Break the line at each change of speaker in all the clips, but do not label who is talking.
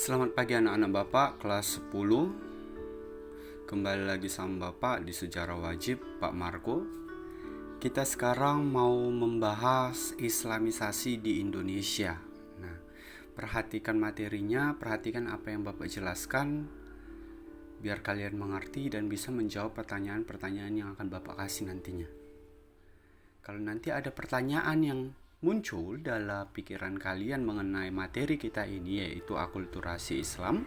Selamat pagi anak-anak Bapak kelas 10. Kembali lagi sama Bapak di Sejarah Wajib Pak Marco. Kita sekarang mau membahas Islamisasi di Indonesia. Nah, perhatikan materinya, perhatikan apa yang Bapak jelaskan biar kalian mengerti dan bisa menjawab pertanyaan-pertanyaan yang akan Bapak kasih nantinya. Kalau nanti ada pertanyaan yang muncul dalam pikiran kalian mengenai materi kita ini, yaitu akulturasi Islam,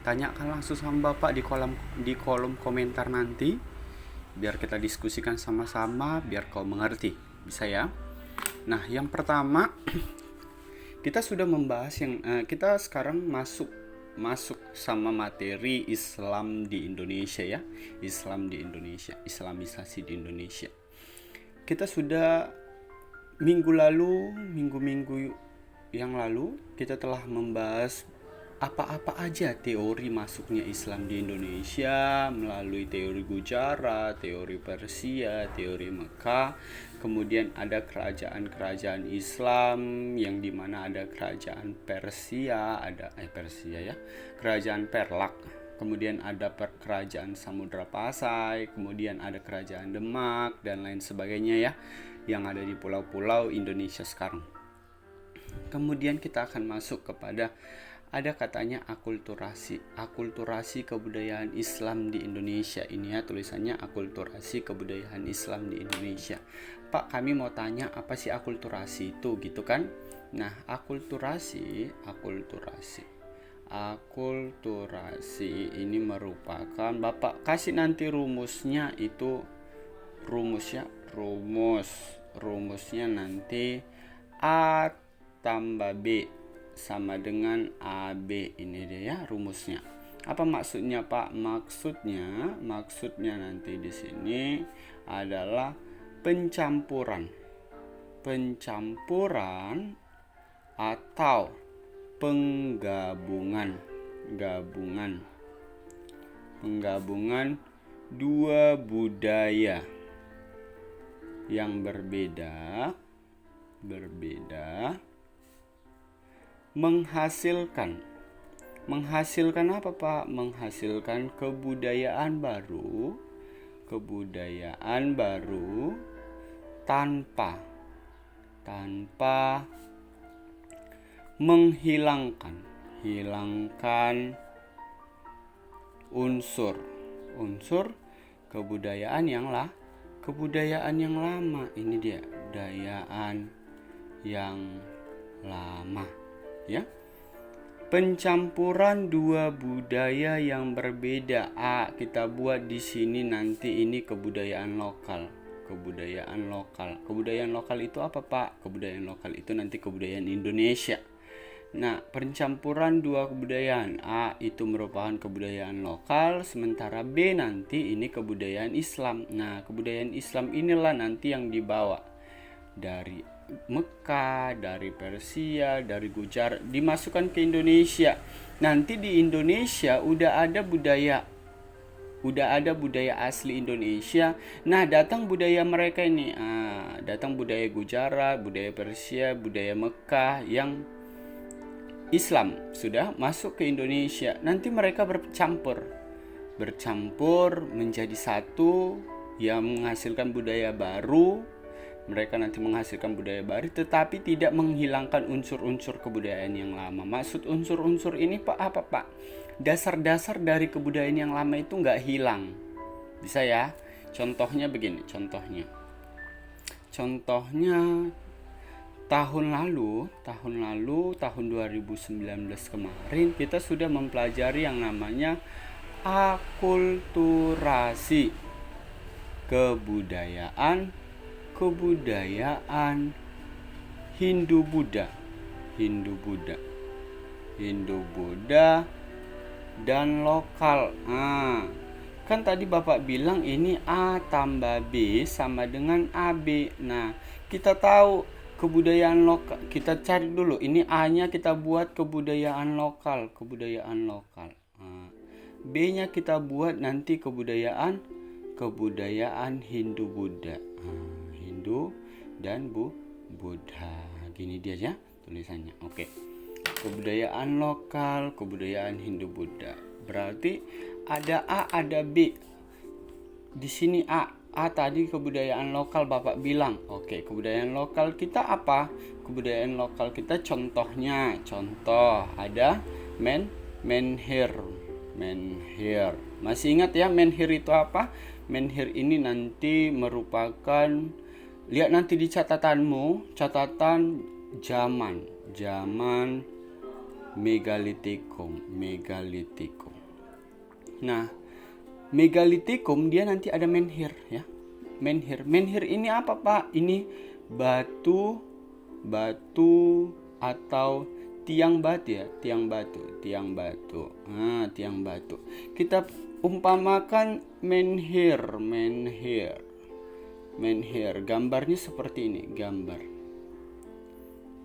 tanyakan langsung sama Bapak di kolom komentar nanti, biar kita diskusikan sama-sama, biar kau mengerti. Bisa ya? Nah, yang pertama kita sudah membahas kita sekarang masuk sama materi Islam di Indonesia ya. Islam di Indonesia, Islamisasi di Indonesia. Kita sudah minggu yang lalu kita telah membahas apa-apa aja teori masuknya Islam di Indonesia melalui teori Gujarat, teori Persia, teori Mekah. Kemudian ada kerajaan-kerajaan Islam yang dimana ada kerajaan Persia, kerajaan Perlak. Kemudian ada kerajaan Samudra Pasai, kemudian ada kerajaan Demak dan lain sebagainya ya, yang ada di pulau-pulau Indonesia sekarang. Kemudian kita akan masuk kepada ada katanya akulturasi kebudayaan Islam di Indonesia. Ini ya tulisannya, akulturasi kebudayaan Islam di Indonesia. Pak, kami mau tanya apa sih akulturasi itu gitu kan? Nah, akulturasi ini merupakan, Bapak kasih nanti rumusnya, itu rumusnya nanti A tambah B sama dengan AB. Ini dia ya rumusnya. Apa maksudnya Pak? Maksudnya nanti di sini adalah pencampuran atau penggabungan dua budaya yang berbeda menghasilkan apa Pak? Menghasilkan kebudayaan baru tanpa menghilangkan unsur kebudayaan yang lama. Ini dia, kebudayaan yang lama ya. Pencampuran dua budaya yang berbeda. Kita buat di sini nanti ini kebudayaan lokal. Kebudayaan lokal itu apa Pak? Kebudayaan lokal itu nanti kebudayaan Indonesia. Nah, pencampuran dua kebudayaan, A itu merupakan kebudayaan lokal, sementara B nanti ini kebudayaan Islam. Nah, kebudayaan Islam inilah nanti yang dibawa dari Mekah, dari Persia, dari Gujarat, dimasukkan ke Indonesia. Nanti di Indonesia udah ada budaya asli Indonesia. Nah, datang budaya mereka ini, datang budaya Gujarat, budaya Persia, budaya Mekah yang Islam sudah masuk ke Indonesia. Nanti mereka bercampur menjadi satu yang menghasilkan budaya baru. Mereka nanti menghasilkan budaya baru tetapi tidak menghilangkan unsur-unsur kebudayaan yang lama. Maksud unsur-unsur ini Pak apa Pak? Dasar-dasar dari kebudayaan yang lama itu nggak hilang. Bisa ya? Contohnya begini, contohnya tahun lalu tahun 2019 kemarin kita sudah mempelajari yang namanya akulturasi kebudayaan Hindu-Buddha dan lokal. Kan tadi Bapak bilang ini A tambah B sama dengan AB. Nah, kita tahu kebudayaan lokal, kita cari dulu. Ini A-nya kita buat kebudayaan lokal. B-nya kita buat nanti kebudayaan Hindu-Buddha. Hindu dan Buddha. Gini dia ya tulisannya. Oke. Kebudayaan lokal, kebudayaan Hindu-Buddha. Berarti ada A, ada B. Di sini A tadi kebudayaan lokal Bapak bilang. Oke, kebudayaan lokal kita apa? Kebudayaan lokal kita contohnya, contoh ada menhir. Masih ingat ya menhir itu apa? Menhir ini nanti merupakan, lihat nanti di catatanmu, catatan zaman megalitikum. Nah, megalitikum dia nanti ada menhir ya. Menhir ini apa Pak? Ini batu atau tiang batu ya, tiang batu. Nah, tiang batu. Kita umpamakan menhir. Gambarnya seperti ini,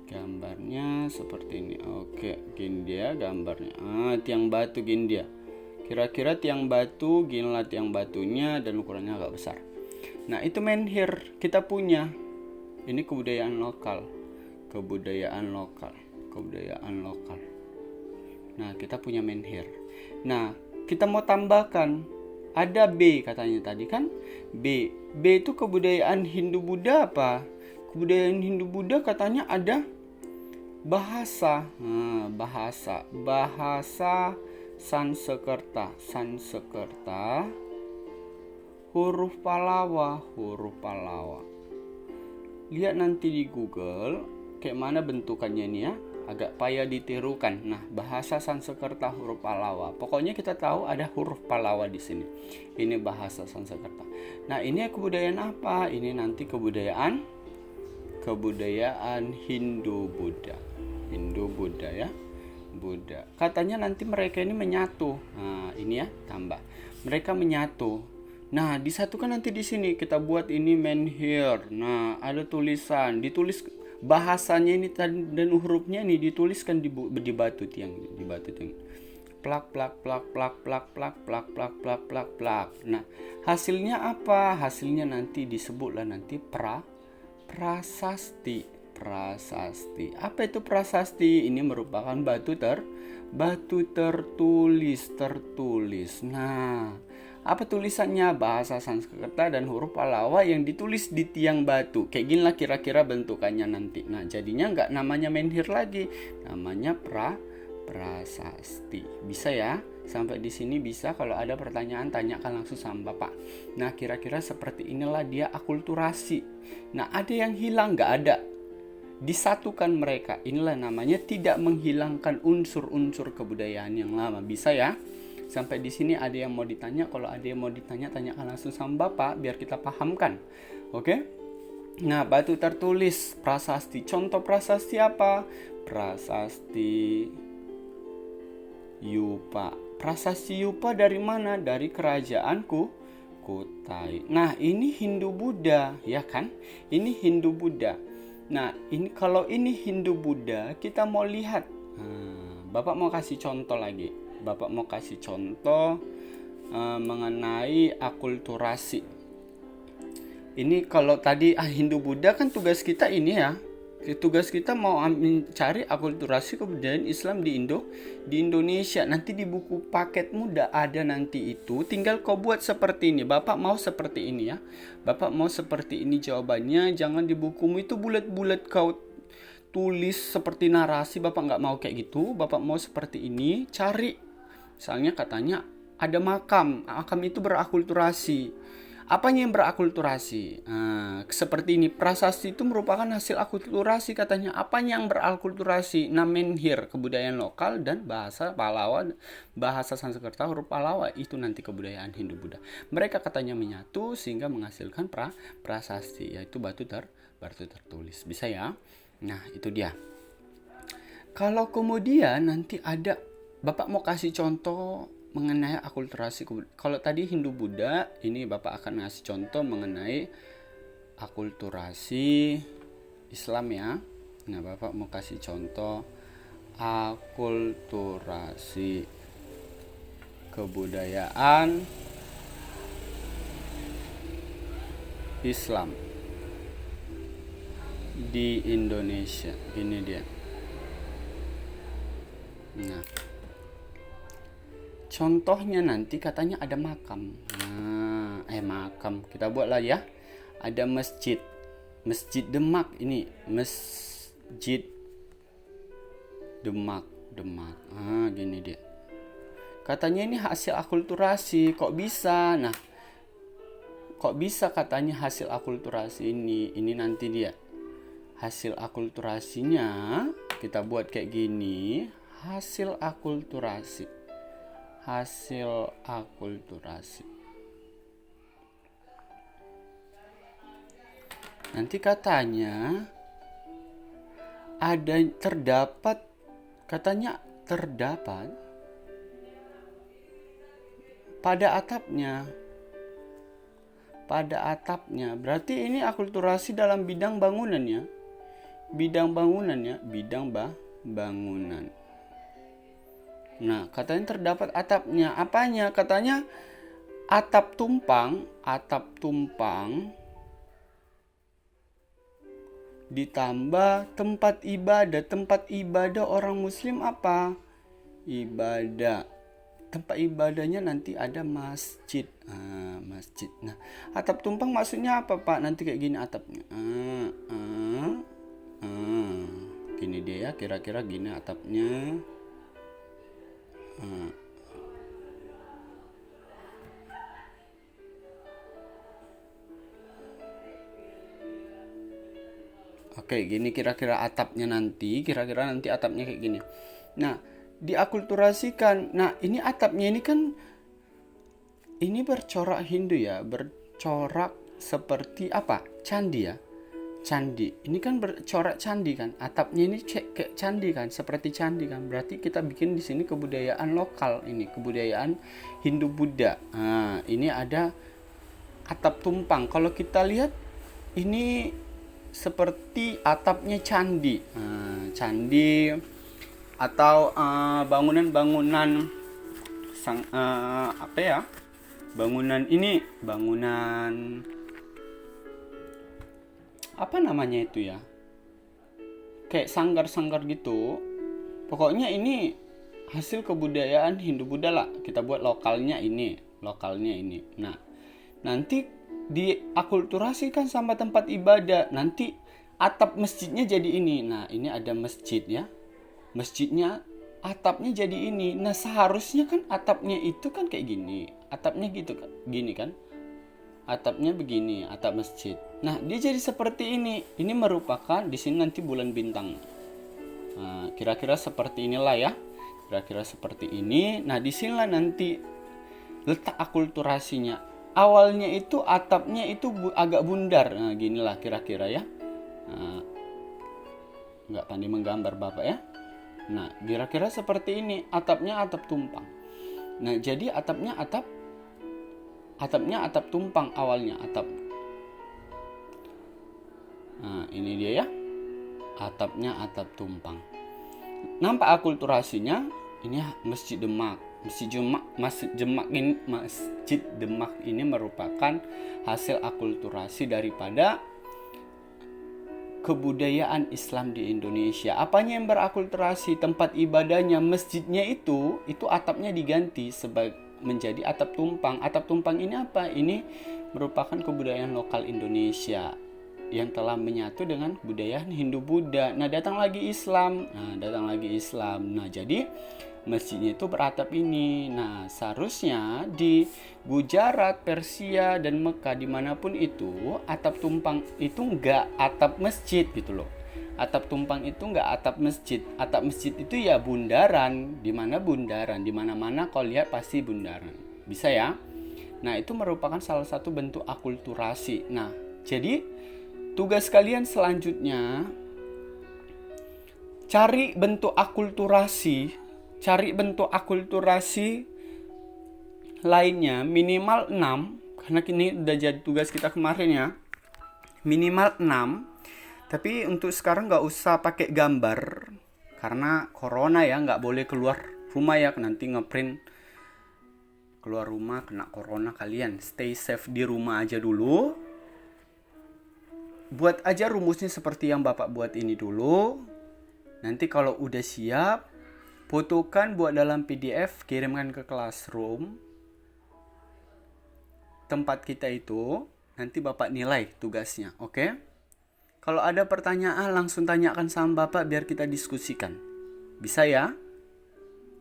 gambarnya seperti ini. Oke, gini dia gambarnya. Tiang batu gini dia. Kira-kira tiang batu, ginilah tiang batunya dan ukurannya agak besar. Nah, itu menhir kita punya. Ini kebudayaan lokal. Nah, kita punya menhir. Nah, kita mau tambahkan, ada B katanya tadi kan. B itu kebudayaan Hindu-Buddha apa? Kebudayaan Hindu-Buddha katanya ada bahasa. Bahasa Sanskerta, huruf Pallawa. Lihat nanti di Google kayak mana bentukannya ini ya, agak payah ditirukan. Nah, bahasa Sanskerta huruf Pallawa. Pokoknya kita tahu ada huruf Pallawa di sini. Ini bahasa Sanskerta. Nah, ini kebudayaan apa? Ini nanti kebudayaan Hindu-Buddha ya. Buddha. Katanya nanti mereka ini menyatu. Nah, ini ya, tambah. Mereka menyatu. Nah, disatukan nanti di sini kita buat ini menhir. Nah, ada tulisan, ditulis bahasanya ini dan hurufnya ini dituliskan di batu tiang, Plak. Nah, hasilnya apa? Hasilnya nanti disebutlah nanti prasasti. Apa itu prasasti? Ini merupakan batu tertulis. Nah, apa tulisannya? Bahasa Sanskerta dan huruf Pallawa yang ditulis di tiang batu. Kayak gini lah kira-kira bentukannya nanti. Nah, jadinya nggak namanya menhir lagi, namanya prasasti. Bisa ya? Sampai di sini bisa. Kalau ada pertanyaan tanyakan langsung sama Bapak. Nah, kira-kira seperti inilah dia akulturasi. Nah, ada yang hilang? Nggak ada. Disatukan mereka. Inilah namanya tidak menghilangkan unsur-unsur kebudayaan yang lama. Bisa ya? Sampai di sini ada yang mau ditanya? Kalau ada yang mau ditanya, tanyakan langsung sama Bapak biar kita pahamkan. Oke? Nah, batu tertulis, prasasti. Contoh prasasti apa? Prasasti Yupa. Prasasti Yupa dari mana? Dari kerajaan Kutai. Nah, ini Hindu-Buddha, ya kan? Ini Hindu-Buddha. Nah, ini kalau ini Hindu-Buddha, kita mau lihat. Bapak mau kasih contoh lagi. Bapak mau kasih contoh mengenai akulturasi. Ini kalau tadi Hindu-Buddha kan tugas kita ini ya. Tugas kita mau mencari akulturasi kebudayaan Islam di Indonesia. Nanti di buku paketmu udah ada nanti itu. Tinggal kau buat seperti ini. Bapak mau seperti ini ya. Bapak mau seperti ini jawabannya. Jangan di bukumu itu bulat-bulat kau tulis seperti narasi. Bapak nggak mau kayak gitu. Bapak mau seperti ini. Cari. Misalnya katanya ada makam. Makam itu berakulturasi. Apanya yang berakulturasi? Seperti ini, prasasti itu merupakan hasil akulturasi katanya. Apanya yang berakulturasi? Menhir, kebudayaan lokal dan bahasa Pallawa, bahasa Sanskerta huruf Pallawa. Itu nanti kebudayaan Hindu-Buddha. Mereka katanya menyatu sehingga menghasilkan prasasti, yaitu batu tertulis. Bisa ya? Nah, itu dia. Kalau kemudian nanti ada, Bapak mau kasih contoh mengenai akulturasi. Kalau tadi Hindu-Buddha, ini Bapak akan ngasih contoh mengenai akulturasi Islam ya. Nah, Bapak mau kasih contoh akulturasi kebudayaan Islam di Indonesia. Ini dia. Nah, contohnya nanti katanya ada makam. Makam. Kita buatlah ya. Ada masjid. Masjid Demak ini. Masjid Demak. Gini dia. Katanya ini hasil akulturasi. Kok bisa? Nah, kok bisa katanya hasil akulturasi ini? Ini nanti dia. Hasil akulturasinya kita buat kayak gini. Hasil akulturasi. Nanti katanya terdapat pada atapnya. Berarti ini akulturasi dalam bidang bangunan ya. Bangunan. Nah, katanya terdapat atapnya. Apanya? Katanya atap tumpang ditambah tempat ibadah orang muslim apa? Ibadah. Tempat ibadahnya nanti ada masjid. Masjid. Nah, atap tumpang maksudnya apa, Pak? Nanti kayak gini atapnya. Gini dia ya, kira-kira gini atapnya. Oke, gini kira-kira atapnya nanti. Kira-kira nanti atapnya kayak gini. Nah, diakulturasikan. Nah, ini atapnya ini kan ini bercorak Hindu ya, bercorak seperti apa? Candi ya. Candi. Ini kan bercorak candi kan. Atapnya ini kayak candi kan, seperti candi kan. Berarti kita bikin di sini kebudayaan lokal ini, kebudayaan Hindu Buddha. Nah, ini ada atap tumpang. Kalau kita lihat ini seperti atapnya candi. Candi atau bangunan-bangunan bangunan apa namanya itu ya, kayak sanggar-sanggar gitu. Pokoknya ini hasil kebudayaan Hindu Buddha lah. Kita buat lokalnya ini. Nah, nanti diakulturasikan sama tempat ibadah. Nanti atap masjidnya jadi ini. Nah, ini ada masjid ya. Masjidnya atapnya jadi ini. Nah, seharusnya kan atapnya itu kan kayak gini. Atapnya gitu kan. Gini kan. Atapnya begini, atap masjid. Nah, dia jadi seperti ini. Ini merupakan di sini nanti bulan bintang. Nah, kira-kira seperti inilah ya. Kira-kira seperti ini. Nah, di sinilah nanti letak akulturasinya. Awalnya itu atapnya itu agak bundar. Nah, ginilah kira-kira ya. Nah, nggak pandai menggambar Bapak ya. Nah, kira-kira seperti ini. Atapnya atap tumpang. Nah, jadi atapnya atap tumpang awalnya atap. Nah, ini dia ya. Atapnya atap tumpang. Nampak akulturasinya? Ini Masjid Demak. Masjid Demak ini merupakan hasil akulturasi daripada kebudayaan Islam di Indonesia. Apanya yang berakulturasi? Tempat ibadahnya, masjidnya itu atapnya diganti menjadi atap tumpang. Atap tumpang ini apa? Ini merupakan kebudayaan lokal Indonesia yang telah menyatu dengan budaya Hindu Buddha. Nah, datang lagi Islam. Nah, jadi masjidnya itu beratap ini. Nah, seharusnya di Gujarat, Persia, dan Mekah dimanapun itu atap tumpang itu enggak atap masjid gitu loh. Atap tumpang itu enggak atap masjid. Atap masjid itu ya bundaran. Di mana-mana kalau lihat pasti bundaran. Bisa ya? Nah, itu merupakan salah satu bentuk akulturasi. Nah, jadi tugas kalian selanjutnya cari bentuk akulturasi lainnya minimal 6, karena ini udah jadi tugas kita kemarin ya. Minimal 6. Tapi untuk sekarang gak usah pakai gambar karena corona ya, gak boleh keluar rumah ya, nanti ngeprint keluar rumah kena corona. Kalian stay safe di rumah aja dulu. Buat aja rumusnya seperti yang Bapak buat ini dulu. Nanti kalau udah siap Fotokan, buat dalam PDF, kirimkan ke Classroom tempat kita itu. Nanti Bapak nilai tugasnya, oke? Kalau ada pertanyaan langsung tanyakan sama Bapak biar kita diskusikan. Bisa ya?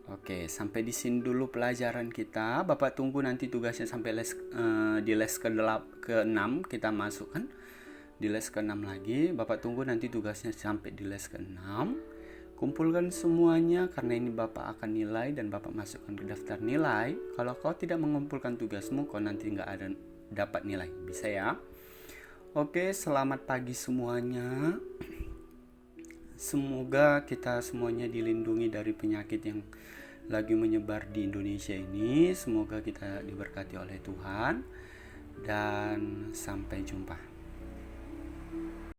Oke, sampai di sini dulu pelajaran kita. Bapak tunggu nanti tugasnya sampai di les ke-6 kita masukkan. Di les ke-6 lagi, Bapak tunggu nanti tugasnya sampai di les ke-6. Kumpulkan semuanya karena ini Bapak akan nilai dan Bapak masukkan ke daftar nilai. Kalau kau tidak mengumpulkan tugasmu, kau nanti nggak ada dapat nilai. Bisa ya? Oke, selamat pagi semuanya. Semoga kita semuanya dilindungi dari penyakit yang lagi menyebar di Indonesia ini. Semoga kita diberkati oleh Tuhan. Dan sampai jumpa.